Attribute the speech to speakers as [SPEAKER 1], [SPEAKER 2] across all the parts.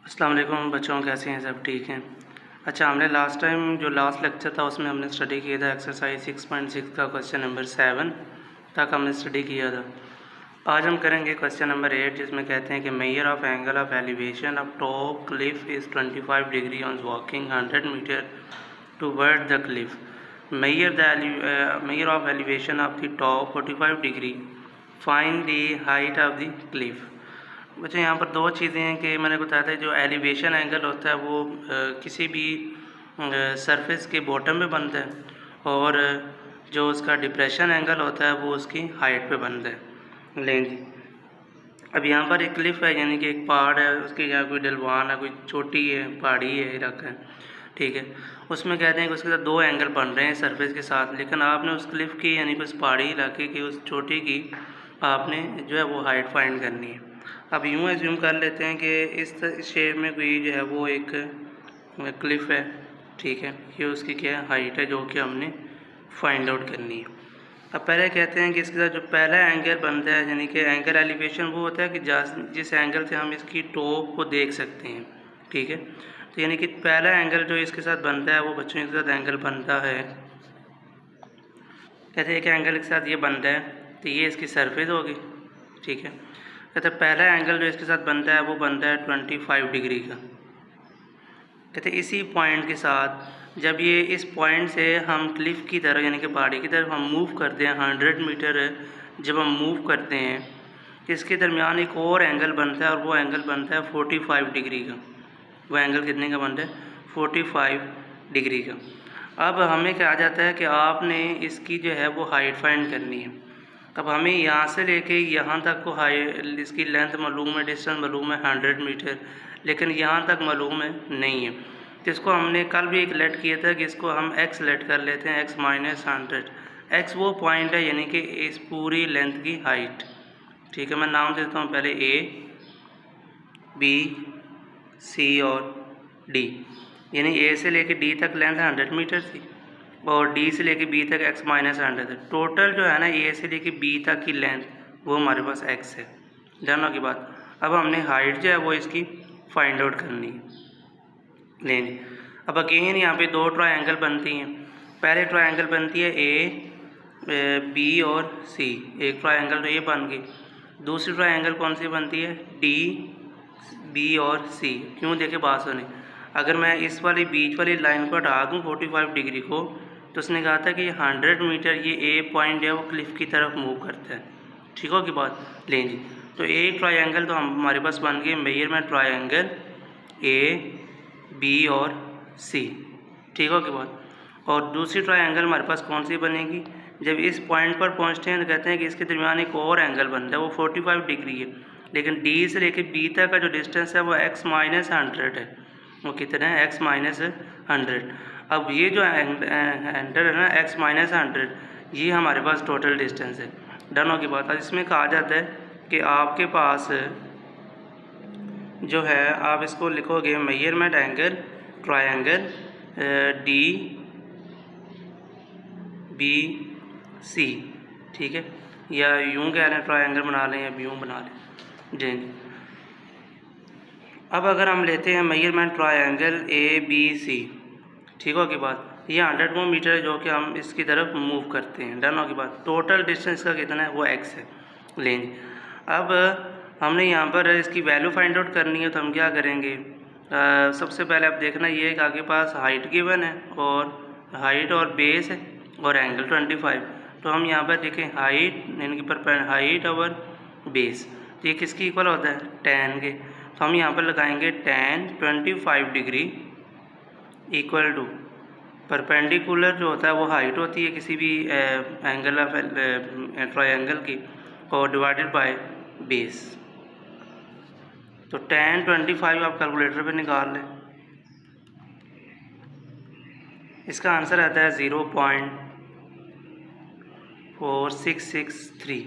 [SPEAKER 1] अस्सलाम वालेकुम बच्चों, कैसे हैं? सब ठीक हैं। अच्छा, हमने लास्ट टाइम जो लास्ट लेक्चर था उसमें हमने स्टडी किया था एक्सरसाइज 6.6 का क्वेश्चन नंबर 7 तक हमने स्टडी किया था। आज हम करेंगे क्वेश्चन नंबर 8 जिसमें कहते हैं कि measure of angle of elevation of top cliff is 25 degree on walking 100 metre toward the cliff. Measure of elevation of the top 45 degree, find the height of the cliff. बच्चों यहाँ पर दो चीज़ें हैं कि मैंने बताया था, जो एलिवेशन एंगल होता है वो किसी भी सरफेस के बॉटम पे बनता है और जो उसका डिप्रेशन एंगल होता है वो उसकी हाइट पे बनता है। लेंगे अब यहाँ पर एक क्लिफ है, यानी कि एक पहाड़ है, उसके यहाँ कोई ढलवान है, कोई चोटी है, पहाड़ी है, इलाका है, ठीक है। उसमें कहते हैं कि उसके साथ दो एंगल बन रहे हैं सरफेस के साथ, लेकिन आपने उस क्लिफ की यानी कि उस पहाड़ी इलाके की उस चोटी की आपने जो है वो हाइट फाइंड करनी है। अब यूँ एज्यूम कर लेते हैं कि इस शेप में कोई जो है वो एक क्लिफ है, ठीक है। ये उसकी क्या हाइट है जो कि हमने फाइंड आउट करनी है। अब पहले कहते हैं कि इसके साथ जो पहला एंगल बनता है, यानी कि एंगल एलिवेशन वो होता है कि जिस एंगल से हम इसकी टॉप को देख सकते हैं, ठीक है। तो यानी कि पहला एंगल जो इसके साथ बनता है वो बच्चों के साथ एंगल बनता है, कहते हैं कि एंगल के साथ ये बनता है तो ये इसकी सरफेस होगी, ठीक है। कहते हैं पहला एंगल जो इसके साथ बनता है वो बनता है 25 डिग्री का। कहते हैं इसी पॉइंट के साथ जब ये इस पॉइंट से हम क्लिफ की तरफ यानी कि पहाड़ी की तरफ हम मूव करते हैं 100 मीटर, जब हम मूव करते हैं इसके दरमियान एक और एंगल बनता है और वो एंगल बनता है 45 डिग्री का। वो एंगल कितने का बनता है? 45 डिग्री का। अब हमें क्या आ जाता है कि आपने इसकी जो है वो हाइट फाइंड करनी है। अब हमें यहाँ से लेके यहाँ तक को इसकी लेंथ मालूम है, डिस्टेंस मालूम है 100 मीटर, लेकिन यहाँ तक मालूम है नहीं है। तो इसको हमने कल भी एक लेट किया था कि इसको हम x लेट कर लेते हैं, x माइनस 100। x वो पॉइंट है यानी कि इस पूरी लेंथ की हाइट, ठीक है। मैं नाम देता हूँ पहले A, B, C और D। यानी A से लेके D तक लेंथ 100 मीटर थी और D से लेके B तक x माइनस 100 है। टोटल जो है ना A से लेके B तक की लेंथ वो हमारे पास x है। जानना की बात। अब हमने हाइट जो है वो इसकी फाइंड आउट करनी है। लेंगे अब अगेन यहाँ पे दो ट्रायंगल बनती हैं। पहले ट्रायंगल बनती है A, B और C, एक ट्रायंगल तो ये बन गई। दूसरी ट्रायंगल कौन सी बनती है? D, B और C। क्यों? देखे बात सुने, अगर मैं इस वाली बीच वाली लाइन को हटा दूँ 45 डिग्री को, तो उसने कहा था कि 100 मीटर ये A पॉइंट है वो क्लिफ की तरफ मूव करता है, ठीक हो की बात। लें जी, तो एक ट्रायंगल तो हमारे पास बन गए मेजरमेंट ट्रायंगल A, B और C, ठीक हो की बात। और दूसरी ट्रायंगल हमारे पास कौन सी बनेगी? जब इस पॉइंट पर पहुंचते हैं तो कहते हैं कि इसके दरमियान एक और एंगल बनता है, वो 45 डिग्री है, लेकिन D से लेकर B तक का जो डिस्टेंस है वो x माइनस 100 है। वो कितना है? x minus 100। अब ये जो एंगल है ना x माइनस 100, ये हमारे पास टोटल डिस्टेंस है। डन हो की बात। इसमें कहा जाता है कि आपके पास जो है आप इसको लिखोगे measurement angle triangle D B C, ठीक है। या यूं कह लें ट्रायंगल बना लें या यूं बना लें जी। अब अगर हम लेते हैं measurement triangle A B C, ठीक हो की बात। ये 100 मीटर है जो कि हम इसकी तरफ मूव करते हैं। डन हो की बात। टोटल डिस्टेंस का कितना है? वो x है। लेंगे अब हमने यहाँ पर इसकी वैल्यू फाइंड आउट करनी है, तो हम क्या करेंगे? सबसे पहले आप देखना ये है कि आपके पास हाइट गिवन है और हाइट और बेस है और एंगल 25। तो हम यहाँ पर देखें हाइट यानी कि पर हाइट और बेस, तो ये किसकी इक्वल होता है? tan के। तो हम यहाँ पर लगाएंगे tan 25 degree equal to perpendicular जो होता है वो हाइट होती है किसी भी एंगल ऑफ ट्रायंगल की, और डिवाइडेड बाय बेस। तो tan 25 आप कैलकुलेटर पे निकाल लें, इसका आंसर आता है 0.4663,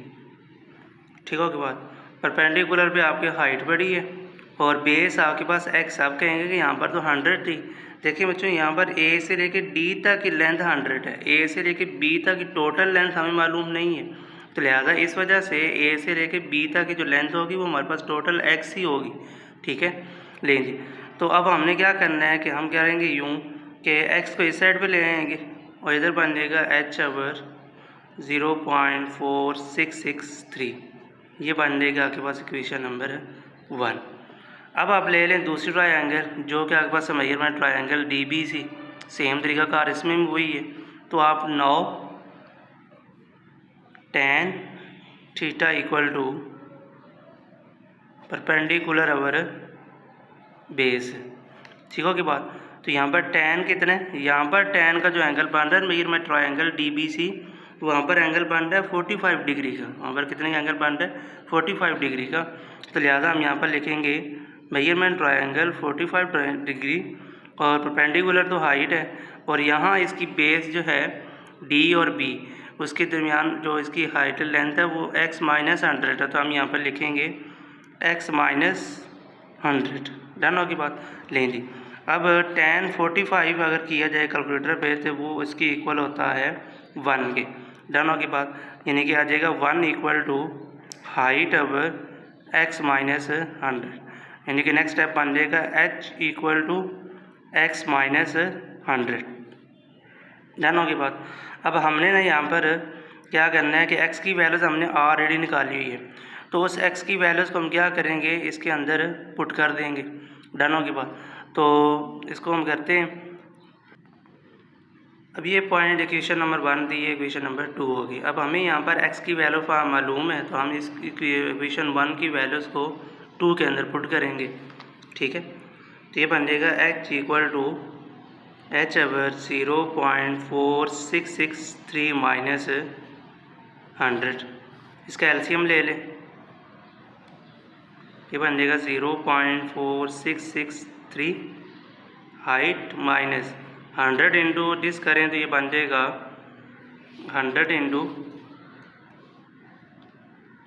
[SPEAKER 1] ठीक हो के बाद। परपेंडिकुलर पे आपकी हाइट बढ़ी है और बेस आपके पास x, आप कहेंगे कि यहाँ पर तो 100 थी। देखिए बच्चों यहाँ पर A से लेके D तक की लेंथ 100 है, A से लेके B तक की टोटल लेंथ हमें मालूम नहीं है, तो लिहाजा इस वजह से A से लेके B तक की जो लेंथ होगी वो हमारे पास टोटल x ही होगी, ठीक है। लें जी। तो अब हमने क्या करना है कि हम करेंगे यूँ कि x को इस साइड पे ले आएंगे और इधर बन जाएगा h/, 0.4663, ये बन जाएगा आपके पास इक्वेशन नंबर 1। अब आप ले लें दूसरी ट्रायंगल जो कि आपके पास मेजरमेंट ट्रायंगल DBC, सेम तरीका कार इसमें भी वही है। तो आप 9 tan theta equal to perpendicular over base, ठीक हो की बात। तो यहाँ पर tan कितने, यहाँ पर tan का जो एंगल बन रहा है मेजरमेंट ट्रायंगल DBC, वहाँ पर एंगल बन रहा है 45 डिग्री का। वहाँ पर कितने का एंगल बन रहा है, 45 डिग्री का। तो लिहाजा हम यहाँ पर लिखेंगे मेजरमेंट ट्रायंगल 45 डिग्री और परपेंडिकुलर तो हाइट है, और यहाँ इसकी बेस जो है D और B, उसके दरमियान जो इसकी हाइट लेंथ है वो x-100 है। तो हम यहाँ पर लिखेंगे x-100। डन होगी बात। लें जी। अब tan 45 अगर किया जाए कैलकुलेटर पे तो वो इसकी इक्वल होता है 1 के। डन होगी बात, यानी कि आ जाएगा 1 इक्वल टू हाइट अब x-100, यानी कि नेक्स्ट स्टेप बन जाएगा h equal to x-100। Done होगी बात। अब हमने ना यहाँ पर क्या करना है कि x की वैल्यूज़ हमने ऑलरेडी निकाली हुई है, तो उस x की वैल्यूज़ को हम क्या करेंगे, इसके अंदर पुट कर देंगे। डन होगी बात। तो इसको हम करते हैं। अब ये पॉइंट इक्वेशन नंबर 1 थी, ये इक्वेशन नंबर 2 होगी। अब हमें यहाँ पर x की वैल्यू मालूम है, तो हम इस इक्वेशन 1 की वैल्यूज़ को 2 के अंदर पुट करेंगे, ठीक है। तो ये बन जाएगा h equal to h/, 0.4663 minus 100, इसका एलसीएम ले लें, ये बन जाएगा 0.4663 हाइट माइनस 100 इंटू डिस करें तो ये बन जाएगा 100 इंटू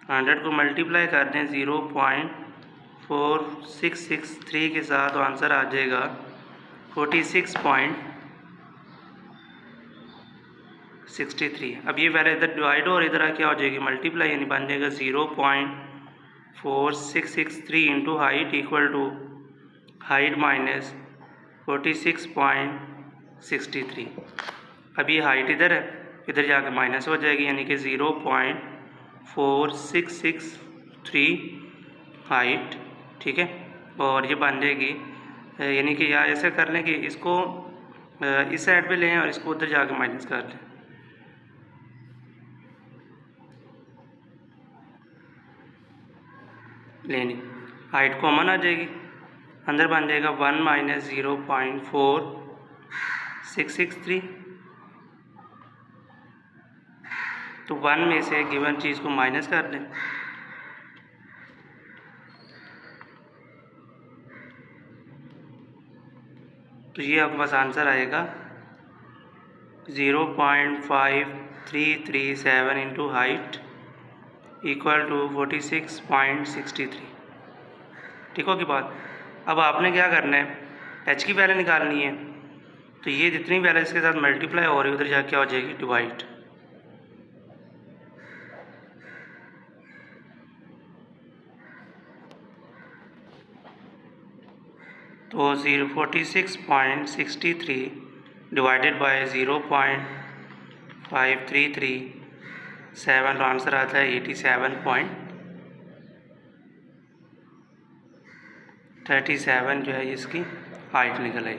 [SPEAKER 1] 100 को मल्टीप्लाई कर दें 0.4663 के साथ, तो आंसर आ जाएगा 46.63। अब ये वैल्यू इधर डिवाइड और इधर क्या हो जाएगी, मल्टीप्लाई, यानी बन जाएगा 0.4663 into height equal to height minus 46.63। अब ये हाइट इधर है, इधर जाकर माइनस हो जाएगी, यानी कि 0.4663 हाइट, ठीक है। और ये बन जाएगी, यानी कि या ऐसे कर लें कि इसको इस साइड पे लें और इसको उधर जाकर माइनस कर लें। लेनी हाइट कॉमन आ जाएगी, अंदर बन जाएगा 1 माइनस 0.4663। तो 1 में से गिवन चीज़ को माइनस कर दें, तो ये आपके पास आंसर आएगा 0.5337 इंटू हाइट इक्वल टू 46.63, ठीक हो की बात। अब आपने क्या करना है, h की वैल्यू निकालनी है, तो ये जितनी वैल्यू इसके साथ मल्टीप्लाई हो रही है उधर जाके क्या हो जाएगी, डिवाइड। तो 46.63 डिवाइडेड बाय 0.5337, तो आंसर आता है 87.37 जो है इसकी हाइट निकल आई।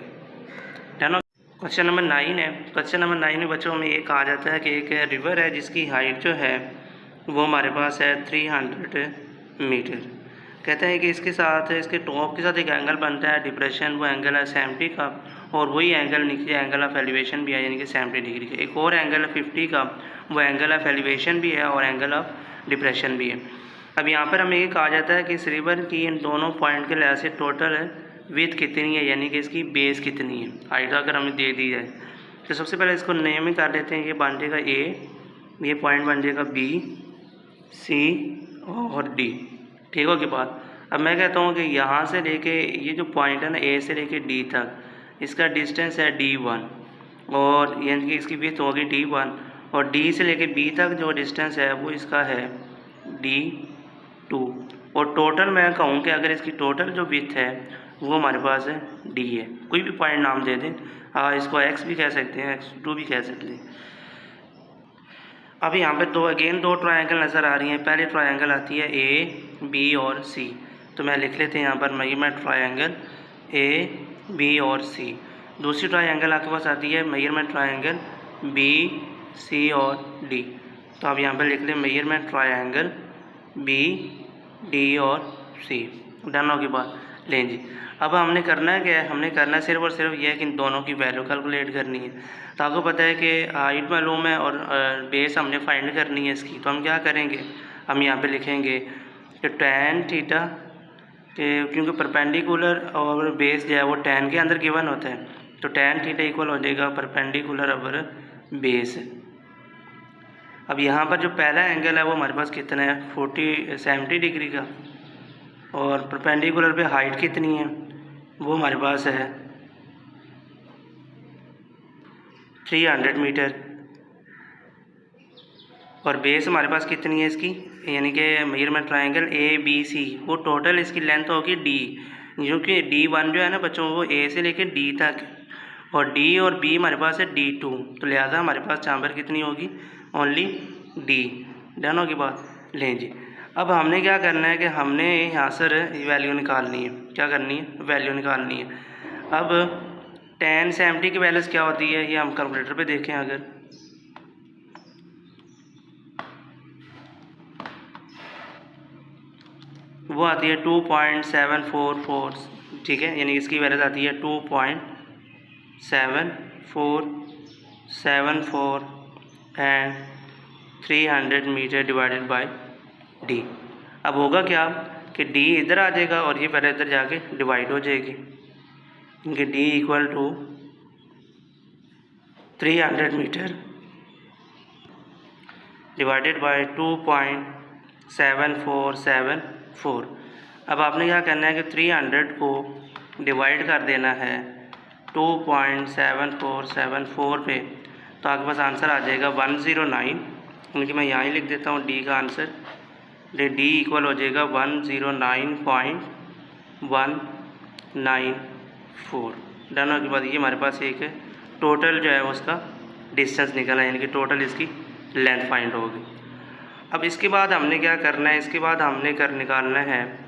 [SPEAKER 1] डन। क्वेश्चन नंबर 9 है। क्वेश्चन नंबर 9 में बच्चों में ये कहा जाता है कि एक रिवर है जिसकी हाइट जो है वो हमारे पास है 300 मीटर। कहते हैं कि इसके साथ इसके टॉप के साथ एक एंगल बनता है डिप्रेशन, वो एंगल है 70 का, और वही एंगल नीचे एंगल ऑफ एलिवेशन भी है, यानी कि 70 डिग्री का। एक और एंगल है 50 का, वो एंगल ऑफ एलिवेशन भी है और एंगल ऑफ डिप्रेशन भी है। अब यहाँ पर हमें ये कहा जाता है कि इस रिवर की इन दोनों पॉइंट के लिहाज से टोटल विड्थ कितनी है, यानी कि इसकी बेस कितनी है, हाइट अगर हमें दे दी जाए। तो सबसे पहले इसको नेम ही कर देते हैं, ये बन जाएगा A, ये पॉइंट बन जाएगा B, C और D, ठीक हो की बात। अब मैं कहता हूँ कि यहाँ से लेके ये जो पॉइंट है ना A से लेके D तक, इसका डिस्टेंस है D1, और यानी कि इसकी विड्थ होगी D1, और D से लेके B तक जो डिस्टेंस है वो इसका है D2। और टोटल मैं कहूँ कि अगर इसकी टोटल जो विड्थ है वो हमारे पास है डी है। कोई भी पॉइंट नाम दे दें, इसको एक्स भी कह सकते हैं, x2 भी कह सकते हैं। अब यहाँ पे दो ट्रायंगल नज़र आ रही हैं। पहली ट्रायंगल आती है ए बी और सी, तो मैं लिख लेते हैं यहाँ पर मेजरमेंट ट्रायंगल ए बी और सी। दूसरी ट्रायंगल आपके पास आती है मेजरमेंट ट्रायंगल बी सी और डी, तो आप यहाँ पर लिख लें मेजरमेंट ट्रायंगल बी डी और सी। डन होगी बात। लें जी, अब हमने करना है क्या है, हमने करना सिर्फ और सिर्फ ये है कि इन दोनों की वैल्यू कैलकुलेट करनी है। तो आपको पता है कि हाइट मालूम है और बेस हमने फाइंड करनी है इसकी। तो हम क्या करेंगे, हम यहाँ पे लिखेंगे कि tan थीटा के, क्योंकि परपेंडिकुलर और बेस जो है वो tan के अंदर गिवन होता है, तो tan थीटा इक्वल हो जाएगा परपेंडिकुलर ओवर बेस। अब यहाँ पर जो पहला एंगल है वो हमारे पास कितना है 70 डिग्री का, और परपेंडिकुलर पे हाइट कितनी है वो हमारे पास है 300 मीटर, और बेस हमारे पास कितनी है इसकी, यानी कि measurement triangle A B C, वो टोटल इसकी लेंथ होगी डी, क्योंकि D1 जो है ना बच्चों वो ए से लेकर डी तक, और डी और बी हमारे पास है D2, तो लिहाजा हमारे पास चांबर कितनी होगी ओनली डी। डन होगी बात। लें जी, अब हमने क्या करना है कि हमने यहाँ से वैल्यू निकालनी है। क्या करनी है, वैल्यू निकालनी है। अब tan 70 की वैल्यूज़ क्या होती है ये हम कैलकुलेटर पे देखें। अगर वो आती है 2.744, ठीक है, यानी इसकी वैल्यूज आती है 2.7474 and 300 metre divided by D. अब होगा क्या कि डी इधर आ जाएगा और ये पहले इधर जाके डिवाइड हो जाएगी, क्योंकि D equal to 300 metre divided by 2.7474। अब आपने क्या करना है कि 300 को डिवाइड कर देना है 2.7474 पे, तो आपके पास आंसर आ जाएगा 109, यानी कि मैं यहाँ ही लिख देता हूँ डी का आंसर। डी इक्वल हो जाएगा 109.194। डन होने के बाद ये हमारे पास एक टोटल जो है उसका डिस्टेंस निकला, यानी कि टोटल इसकी लेंथ फाइंड होगी। अब इसके बाद हमने क्या करना है, इसके बाद हमने निकालना है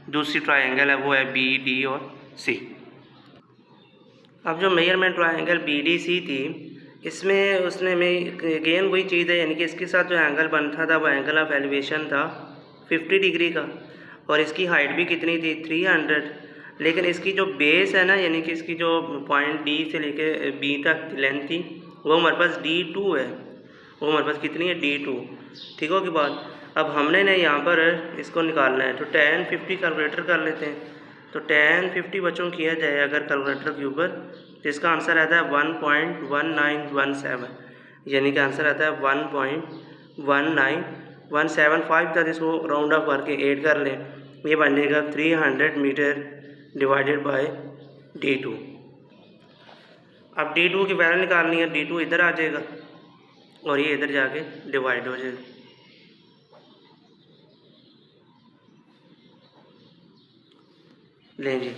[SPEAKER 1] दूसरी ट्रायंगल है, वो है बी डी और सी। अब जो measurement triangle B D C थी, इसमें उसने में अगेन वही चीज़ है, यानी कि इसके साथ जो एंगल बनता था वो एंगल ऑफ एलिवेशन था 50 डिग्री का, और इसकी हाइट भी कितनी थी 300। लेकिन इसकी जो बेस है ना, यानी कि इसकी जो पॉइंट डी से लेके बी तक लेंथ थी वो हमारे पास D2 है, वो हमारे पास कितनी है D2। ठीक हो की बात। अब हमने ना यहाँ पर इसको निकालना है, तो tan 50 कैलकुलेटर कर लेते हैं। तो tan 50 बच्चों किया जाए अगर कैलकुलेटर के ऊपर, तो इसका आंसर आता है 1.1917, यानी कि आंसर आता है 1.19175 तक। इसको राउंड ऑफ करके 8 कर लें, ये बन जाएगा 300 मीटर डिवाइडेड बाय D2। अब D2 की वैल्यू निकालनी है, D2 इधर आ जाएगा और ये इधर जाके डिवाइड हो जाएगा। लें जी,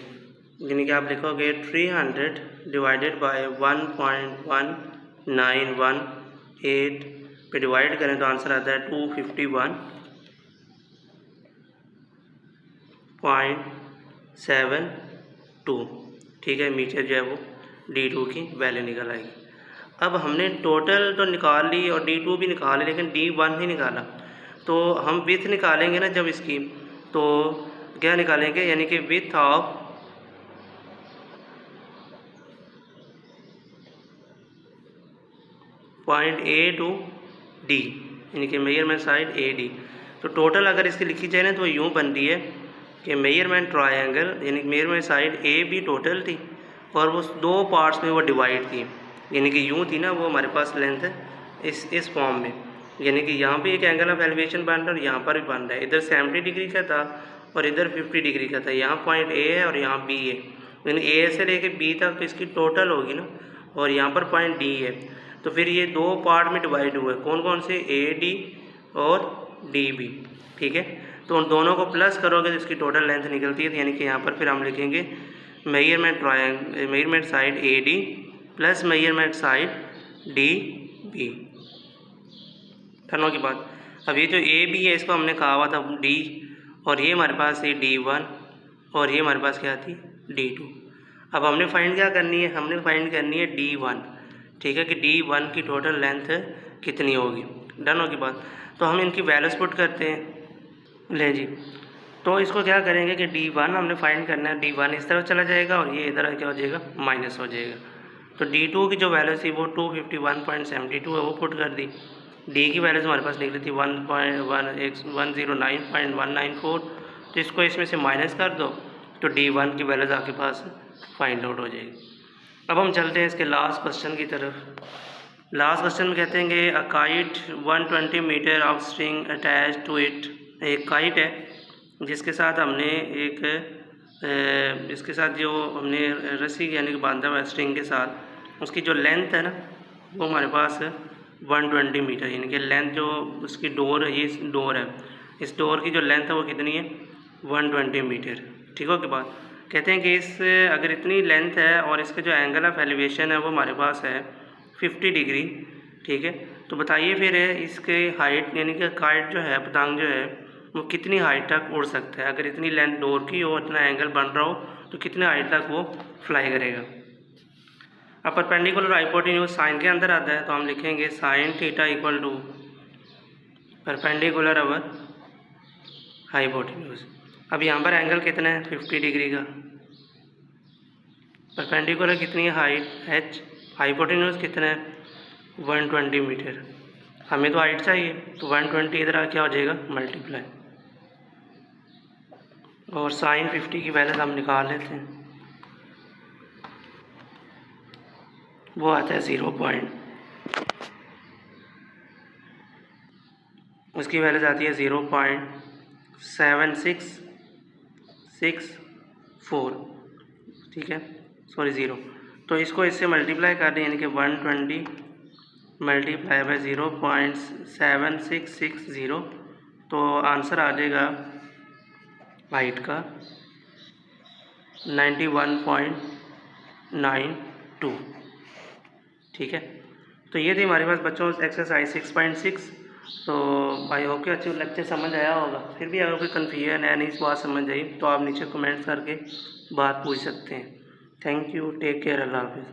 [SPEAKER 1] यानी कि आप लिखोगे 300 डिवाइडेड बाय 1.1918 पे डिवाइड करें तो आंसर आता है 251.72। ठीक है, मीटर जो है वो D2 की वैल्यू निकल आएगी। अब हमने टोटल तो निकाल ली और D2 भी निकाल ली, लेकिन D1 नहीं निकाला। तो हम विथ निकालेंगे ना जब इसकी, तो क्या निकालेंगे, यानी कि width of point A to D, यानी कि मेजरमेंट साइड AD। तो टोटल अगर इसकी लिखी जाए ना तो यूँ बनती है कि मेजरमेंट ट्रायंगल, यानी कि मेजरमेंट साइड AB टोटल थी और वो 2 पार्ट्स में वो डिवाइड थी, यानी कि यूँ थी ना वो हमारे पास लेंथ इस फॉर्म में, यानी कि यहाँ पे एक एंगल ऑफ एलिवेशन बन रहा है और यहाँ पर भी बन रहा है। इधर 70 डिग्री का था और इधर 50 डिग्री का था। यहाँ पॉइंट A है और यहाँ B है, यानी A से लेके B तक तो इसकी टोटल होगी ना, और यहाँ पर पॉइंट D है। तो फिर ये 2 पार्ट में डिवाइड हुए, कौन कौन से, AD और DB। ठीक है, तो उन दोनों को प्लस करोगे तो इसकी टोटल लेंथ निकलती है, यानी कि यहाँ पर फिर हम लिखेंगे measurement side A D plus measurement side D B. टर्नों की बात, अब ये जो ए बी है इसको हमने कहा हुआ था डी, और ये हमारे पास है D1 और ये हमारे पास क्या थी D2। अब हमने फाइंड क्या करनी है, हमने फाइंड करनी है D1, ठीक है, कि D1 की टोटल लेंथ कितनी होगी। डन होगी बात। तो हम इनकी वैल्यूज पुट करते हैं। ले जी, तो इसको क्या करेंगे कि D1 हमने फाइंड करना है, D1 इस तरफ चला जाएगा और ये इधर क्या हो जाएगा, माइनस हो जाएगा। तो D2 की जो वैल्यू थी वो 251.72 है, वो पुट कर दी। डी की वैल्यूज हमारे पास निकली थी 109.194, तो इसको इसमें से माइनस कर दो तो D1 की वैल्यूज आपके पास फाइंड आउट हो जाएगी। अब हम चलते हैं इसके लास्ट क्वेश्चन की तरफ। लास्ट क्वेश्चन में कहते हैं कि a kite 120 metre of string attached to it. एक काइट है जिसके साथ हमने इसके साथ जो हमने रस्सी यानी कि बांधा हुआ स्ट्रिंग के साथ, उसकी जो लेंथ है ना वो हमारे पास 120 मीटर, यानी कि लेंथ जो उसकी डोर है, ये डोर है, इस डोर की जो लेंथ है वो कितनी है 120 मीटर। ठीक हो के बाद कहते हैं कि इस अगर इतनी लेंथ है और इसका जो एंगल ऑफ एलिवेशन है वो हमारे पास है 50 डिग्री। ठीक है, तो बताइए फिर इसके हाइट यानी कि काइट जो है, पतंग जो है वो कितनी हाइट तक उड़ सकता है। अगर इतनी लेंथ डोर की हो, इतना एंगल बन रहा हो तो कितने हाइट तक वो फ्लाई करेगा। अब परपेंडिकुलर हाइपोटेन्यूज साइन के अंदर आता है, तो हम लिखेंगे sine theta equal to perpendicular over hypotenuse. अब यहाँ पर एंगल कितना है 50 डिग्री का, परपेंडिकुलर कितनी है हाइट h, हाइपोटेन्यूज कितना है 120 मीटर। हमें तो हाइट चाहिए तो 120 इधर क्या हो जाएगा मल्टीप्लाई, और साइन 50 की वैल्यू हम निकाल लेते हैं, वो आता है उसकी वैल्यू आती है 0.7664। ठीक है, सॉरी 0। तो इसको इससे मल्टीप्लाई कर दें, यानी कि 120 मल्टीप्लाई बाय 0.7660, तो आंसर आ जाएगा हाइट का 91.92। ठीक है, तो ये थी हमारे पास बच्चों एक्सरसाइज 6.6। तो आई होप कि अच्छे लेक्चर समझ आया होगा। फिर भी अगर कोई कन्फ्यूजन है, नहीं बात समझ आई, तो आप नीचे कमेंट्स करके बात पूछ सकते हैं। थैंक यू, टेक केयर, अल्लाह हाफिज़।